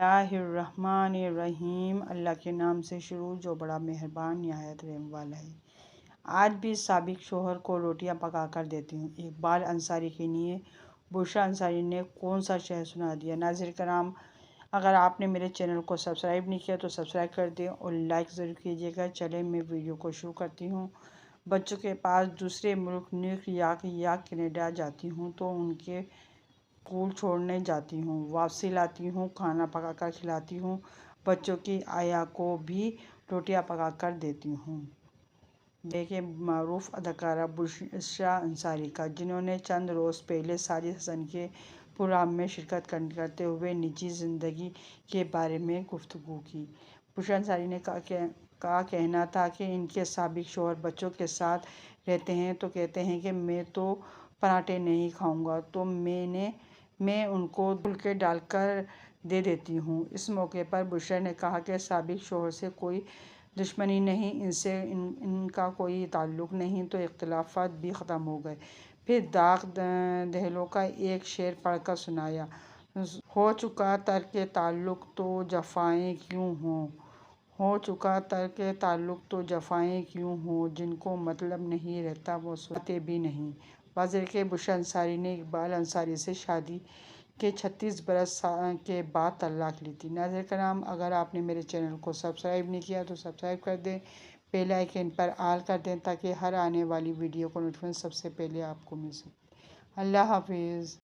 الرحمن اللہ کے نام سے شروع جو بڑا مہربان نہایت رحم والا ہے۔ آج بھی سابق شوہر کو روٹیاں پکا کر دیتی ہوں۔ اقبال انصاری کے لیے بشریٰ انصاری نے کون سا شعر سنا دیا۔ ناظرین کرام، اگر آپ نے میرے چینل کو سبسکرائب نہیں کیا تو سبسکرائب کر دیں اور لائک ضرور کیجیے گا۔ چلیں میں ویڈیو کو شروع کرتی ہوں۔ بچوں کے پاس دوسرے ملک نیویارک یا کینیڈا جاتی ہوں تو ان کے اسکول چھوڑنے جاتی ہوں، واپسی لاتی ہوں، کھانا پکا کر کھلاتی ہوں، بچوں کی آیا کو بھی روٹیاں پکا کر دیتی ہوں۔ دیکھیں معروف اداکارہ بشریٰ انصاری کا، جنہوں نے چند روز پہلے ساجد حسن کے پروگرام میں شرکت کرتے ہوئے نجی زندگی کے بارے میں گفتگو کی۔ بشریٰ انصاری کا کہنا تھا کہ ان کے سابق شوہر بچوں کے ساتھ رہتے ہیں تو کہتے ہیں کہ میں تو پراٹھے نہیں کھاؤں گا تو میں ان کو پھلکے ڈال کر دے دیتی ہوں۔ اس موقع پر بشریٰ نے کہا کہ سابق شوہر سے کوئی دشمنی نہیں، ان سے ان کا کوئی تعلق نہیں، تو اختلافات بھی ختم ہو گئے۔ پھر داغ دہلوں کا ایک شعر پڑھ کر سنایا: ہو چکا ترک تعلق تو جفائیں کیوں ہوں، ہو چکا ترک تعلق تو جفائیں کیوں ہوں، جن کو مطلب نہیں رہتا وہ سناتے بھی نہیں۔ واضح ہے کہ بشریٰ انصاری نے اقبال انصاری سے شادی کے 36 برس کے بعد طلاق لی تھی۔ ناظرین کرام، اگر آپ نے میرے چینل کو سبسکرائب نہیں کیا تو سبسکرائب کر دیں، بیل آئیکن پر آل کر دیں تاکہ ہر آنے والی ویڈیو کو نوٹیفیکیشن سب سے پہلے آپ کو مل سکے۔ اللہ حافظ۔